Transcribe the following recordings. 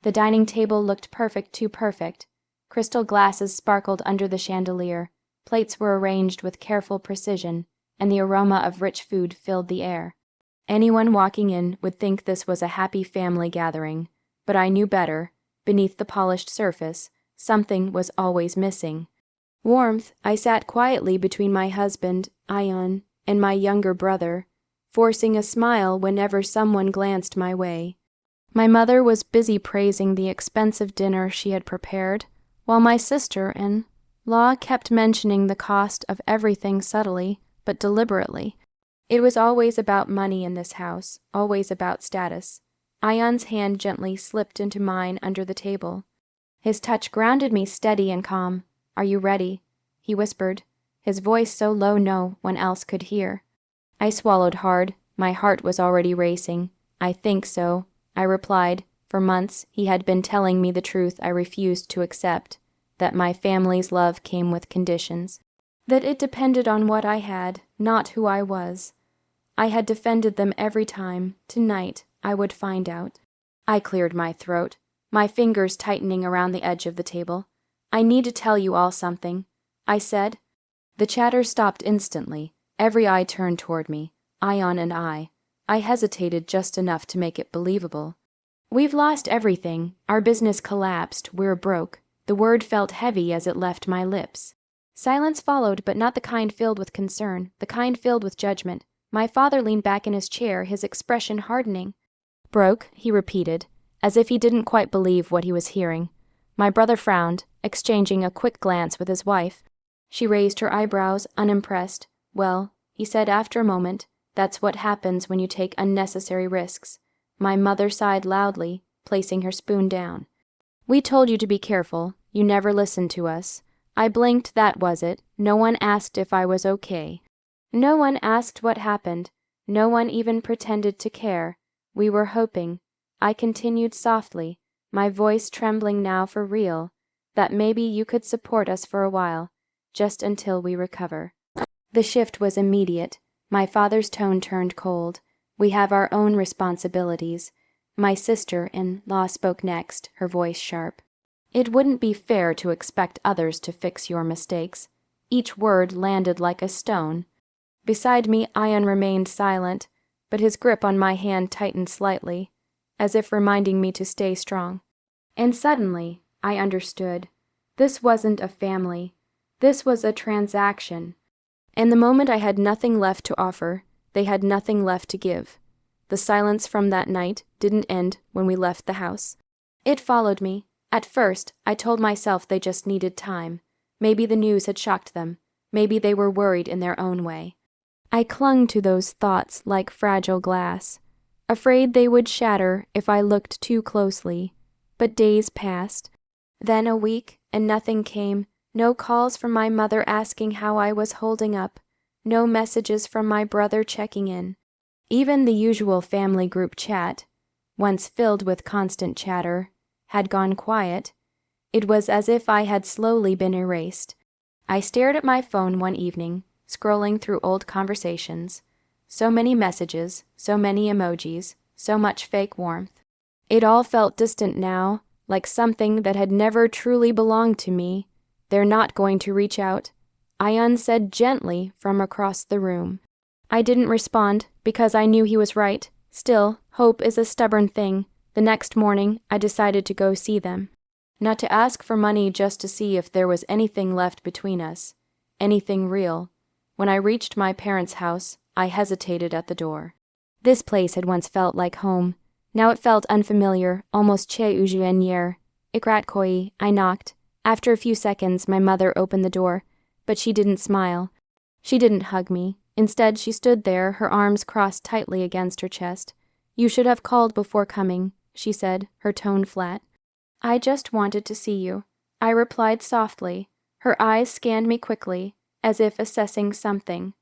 The dining table looked perfect, too perfect. Crystal glasses sparkled under the chandelier, plates were arranged with careful precision, and the aroma of rich food filled the air. Anyone walking in would think this was a happy family gathering, but I knew better. Beneath the polished surface, something was always missing. Warmth. I sat quietly between my husband, Ion, and my younger brother, forcing a smile whenever someone glanced my way. My mother was busy praising the expensive dinner she had prepared, while my sister-in-law kept mentioning the cost of everything subtly, but deliberately. It was always about money in this house, always about status. Ion's hand gently slipped into mine under the table. His touch grounded me steady and calm. "Are you ready?" he whispered, his voice so low no one else could hear. I swallowed hard. My heart was already racing. "I think so," I replied. For months he had been telling me the truth I refused to accept, that my family's love came with conditions, that it depended on what I had, not who I was. I had defended them every time. Tonight I would find out. I cleared my throat, my fingers tightening around the edge of the table. "I need to tell you all something," I said. The chatter stopped instantly. Every eye turned toward me, Ion and I. I hesitated just enough to make it believable. "We've lost everything. Our business collapsed. We're broke." The word felt heavy as it left my lips. Silence followed, but not the kind filled with concern, the kind filled with judgment. My father leaned back in his chair, his expression hardening. "Broke," he repeated, as if he didn't quite believe what he was hearing. My brother frowned, exchanging a quick glance with his wife. She raised her eyebrows, unimpressed. "Well," he said after a moment, "that's what happens when you take unnecessary risks." My mother sighed loudly, placing her spoon down. "We told you to be careful. You never listened to us." I blinked. That was it. No one asked if I was okay. No one asked what happened. No one even pretended to care. We were hoping, I continued softly, my voice trembling now for real, that maybe you could support us for a while, just until we recover. The shift was immediate. My father's tone turned cold. "We have our own responsibilities." My sister-in-law spoke next, her voice sharp. "It wouldn't be fair to expect others to fix your mistakes." Each word landed like a stone. Beside me, Ion remained silent, but his grip on my hand tightened slightly, as if reminding me to stay strong. And suddenly, I understood. This wasn't a family. This was a transaction. And the moment I had nothing left to offer, they had nothing left to give. The silence from that night didn't end when we left the house. It followed me. At first, I told myself they just needed time. Maybe the news had shocked them. Maybe they were worried in their own way. I clung to those thoughts like fragile glass, afraid they would shatter if I looked too closely. But days passed. Then a week, and nothing came. No calls from my mother asking how I was holding up. No messages from my brother checking in. Even the usual family group chat, once filled with constant chatter, had gone quiet. It was as if I had slowly been erased. I stared at my phone one evening, scrolling through old conversations. So many messages, so many emojis, so much fake warmth. It all felt distant now, like something that had never truly belonged to me. "They're not going to reach out," Ion said gently from across the room. I didn't respond because I knew he was right. Still, hope is a stubborn thing. The next morning, I decided to go see them. Not to ask for money, just to see if there was anything left between us. Anything real. When I reached my parents' house, I hesitated at the door. This place had once felt like home. Now it felt unfamiliar, almost chez Eugenier. Ikrat-koi, I knocked. After a few seconds, my mother opened the door, but she didn't smile. She didn't hug me. Instead, she stood there, her arms crossed tightly against her chest. "You should have called before coming," she said, her tone flat. "I just wanted to see you," I replied softly. Her eyes scanned me quickly, as if assessing something.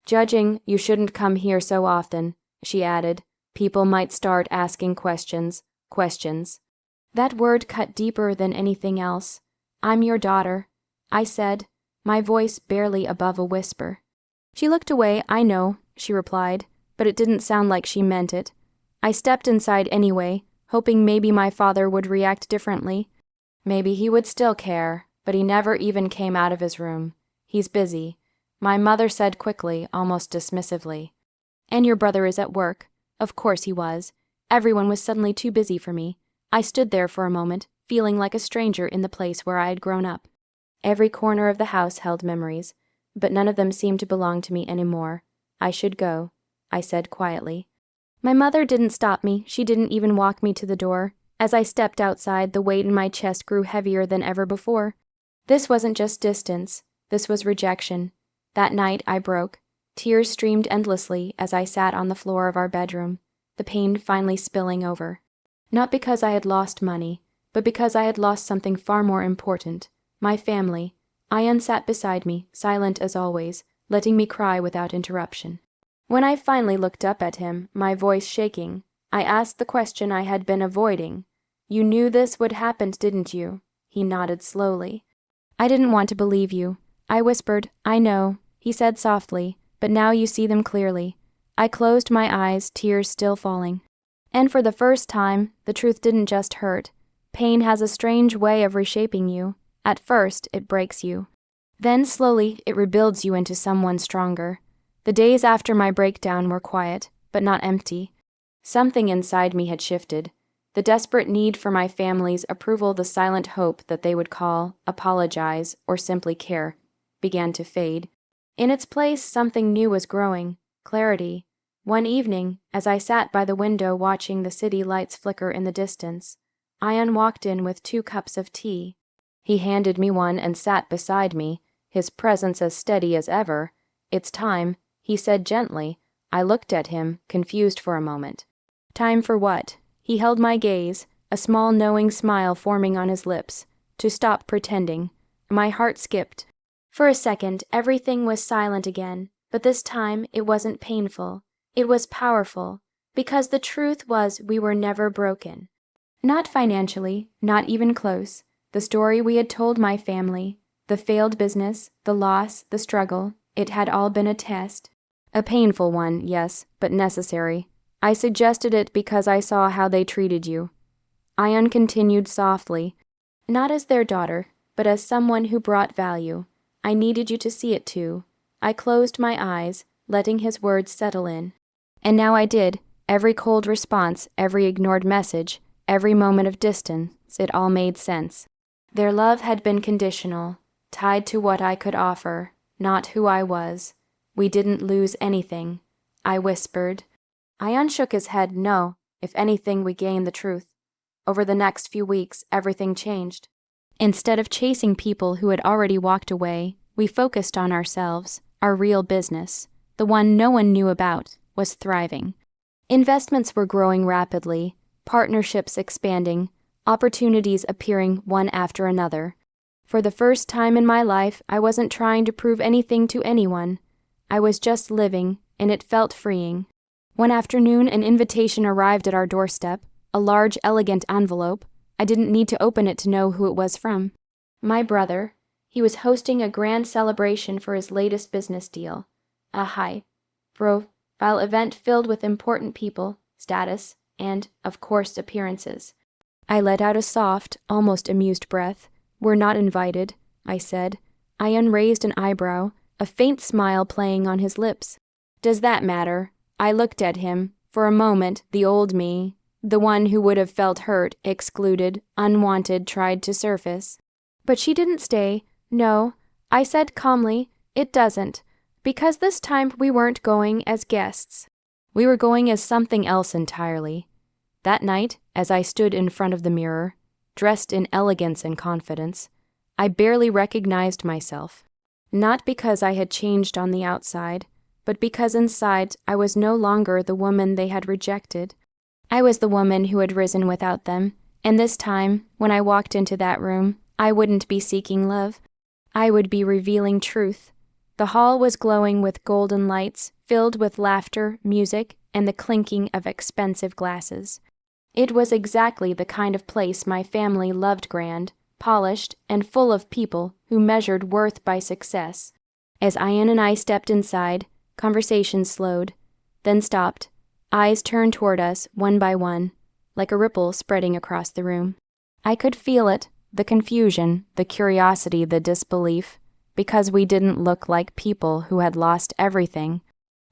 "Judging, you shouldn't come here so often," she added. "People might start asking questions." That word cut deeper than anything else. "I'm your daughter," I said, my voice barely above a whisper. She looked away. "I know," she replied, but it didn't sound like she meant it. I stepped inside anyway, hoping maybe my father would react differently. Maybe he would still care, but he never even came out of his room. He's busy, my mother said quickly, almost dismissively. And your brother is at work. Of course he was. Everyone was suddenly too busy for me. I stood there for a moment, feeling like a stranger in the place where I had grown up. Every corner of the house held memories, but none of them seemed to belong to me anymore. I should go, I said quietly. My mother didn't stop me. She didn't even walk me to the door. As I stepped outside, the weight in my chest grew heavier than ever before. This wasn't just distance. This was rejection. That night I broke. Tears streamed endlessly as I sat on the floor of our bedroom, the pain finally spilling over. Not because I had lost money, but because I had lost something far more important, my family. Ian sat beside me, silent as always, letting me cry without interruption. When I finally looked up at him, my voice shaking, I asked the question I had been avoiding. You knew this would happen, didn't you? He nodded slowly. I didn't want to believe you. I whispered, I know, he said softly, but now you see them clearly. I closed my eyes, tears still falling. And for the first time, the truth didn't just hurt. Pain has a strange way of reshaping you. At first, it breaks you. Then slowly, it rebuilds you into someone stronger. The days after my breakdown were quiet, but not empty. Something inside me had shifted. The desperate need for my family's approval, the silent hope that they would call, apologize, or simply care, began to fade. In its place, something new was growing, clarity. One evening, as I sat by the window watching the city lights flicker in the distance, Ian walked in with 2 cups of tea. He handed me one and sat beside me, his presence as steady as ever. It's time, he said gently. I looked at him, confused for a moment. Time for what? He held my gaze, a small knowing smile forming on his lips. To stop pretending. My heart skipped. For a second, everything was silent again, but this time it wasn't painful. It was powerful, because the truth was we were never broken. Not financially, not even close. The story we had told my family, the failed business, the loss, the struggle, it had all been a test. A painful one, yes, but necessary. I suggested it because I saw how they treated you. Ian continued softly, not as their daughter, but as someone who brought value. I needed you to see it too. I closed my eyes, letting his words settle in. And now I did. Every cold response, every ignored message, every moment of distance, it all made sense. Their love had been conditional, tied to what I could offer, not who I was. We didn't lose anything, I whispered. Ian shook his head, no. If anything, we gained the truth. Over the next few weeks, everything changed. Instead of chasing people who had already walked away, we focused on ourselves. Our real business, the one no one knew about, was thriving. Investments were growing rapidly, partnerships expanding, opportunities appearing one after another. For the first time in my life, I wasn't trying to prove anything to anyone. I was just living, and it felt freeing. One afternoon, an invitation arrived at our doorstep, a large, elegant envelope. I didn't need to open it to know who it was from. My brother. He was hosting a grand celebration for his latest business deal. A high-profile event filled with important people, status, and, of course, appearances. I let out a soft, almost amused breath. We're not invited, I said. Ian raised an eyebrow, a faint smile playing on his lips. Does that matter? I looked at him. For a moment, the old me, the one who would have felt hurt, excluded, unwanted, tried to surface. But she didn't stay. No, I said calmly, it doesn't, because this time we weren't going as guests. We were going as something else entirely. That night, as I stood in front of the mirror, dressed in elegance and confidence, I barely recognized myself. Not because I had changed on the outside, but because inside I was no longer the woman they had rejected. I was the woman who had risen without them, and this time, when I walked into that room, I wouldn't be seeking love. I would be revealing truth. The hall was glowing with golden lights, filled with laughter, music, and the clinking of expensive glasses. It was exactly the kind of place my family loved, grand, polished, and full of people who measured worth by success. As Ian and I stepped inside, conversation slowed, then stopped. Eyes turned toward us, one by one, like a ripple spreading across the room. I could feel it, the confusion, the curiosity, the disbelief, because we didn't look like people who had lost everything.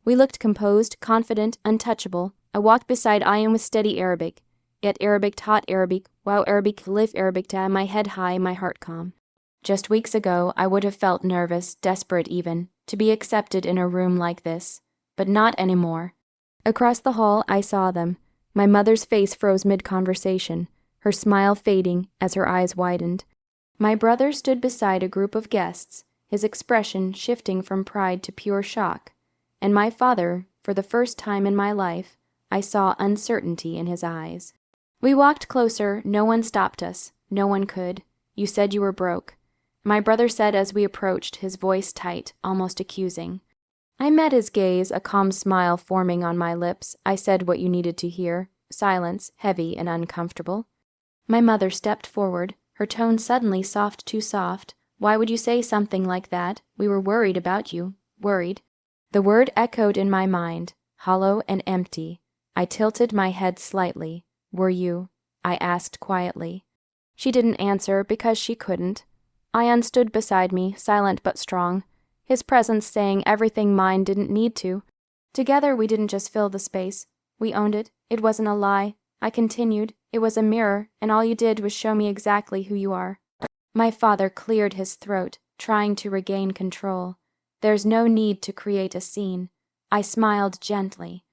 We looked composed, confident, untouchable. I walked beside Ian with steady Arabic. Yet Arabic taught Arabic, wow Arabic, live Arabic, my head high, my heart calm. Just weeks ago, I would have felt nervous, desperate even, to be accepted in a room like this, but not anymore. Across the hall, I saw them. My mother's face froze mid-conversation, her smile fading as her eyes widened. My brother stood beside a group of guests, his expression shifting from pride to pure shock. And my father, for the first time in my life, I saw uncertainty in his eyes. We walked closer. No one stopped us. No one could. You said you were broke. My brother said as we approached, his voice tight, almost accusing. I met his gaze, a calm smile forming on my lips. I said what you needed to hear. Silence, heavy and uncomfortable. My mother stepped forward, her tone suddenly soft, too soft. Why would you say something like that? We were worried about you. Worried. The word echoed in my mind, hollow and empty. I tilted my head slightly. Were you? I asked quietly. She didn't answer because she couldn't. Ian stood beside me, silent but strong, his presence saying everything mine didn't need to. Together we didn't just fill the space. We owned it. It wasn't a lie. I continued. It was a mirror, and all you did was show me exactly who you are. My father cleared his throat, trying to regain control. There's no need to create a scene. I smiled gently.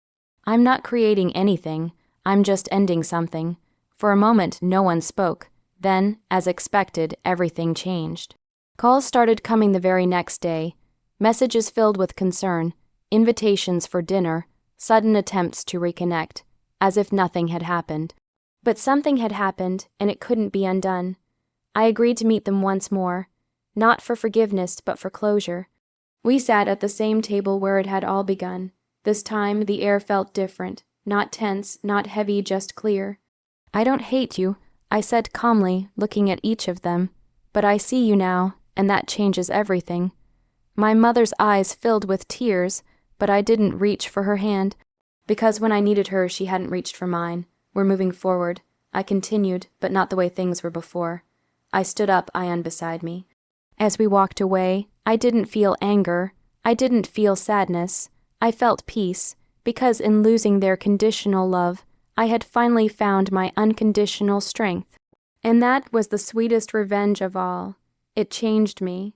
I'm not creating anything. I'm just ending something. For a moment, no one spoke. Then, as expected, everything changed. Calls started coming the very next day. Messages filled with concern, invitations for dinner, sudden attempts to reconnect, as if nothing had happened. But something had happened, and it couldn't be undone. I agreed to meet them once more, not for forgiveness, but for closure. We sat at the same table where it had all begun. This time, the air felt different, not tense, not heavy, just clear. I don't hate you, I said calmly, looking at each of them, but I see you now, and that changes everything. My mother's eyes filled with tears, but I didn't reach for her hand, because when I needed her, she hadn't reached for mine. We're moving forward. I continued, but not the way things were before. I stood up, Ian beside me. As we walked away, I didn't feel anger. I didn't feel sadness. I felt peace, because in losing their conditional love, I had finally found my unconditional strength. And that was the sweetest revenge of all. It changed me.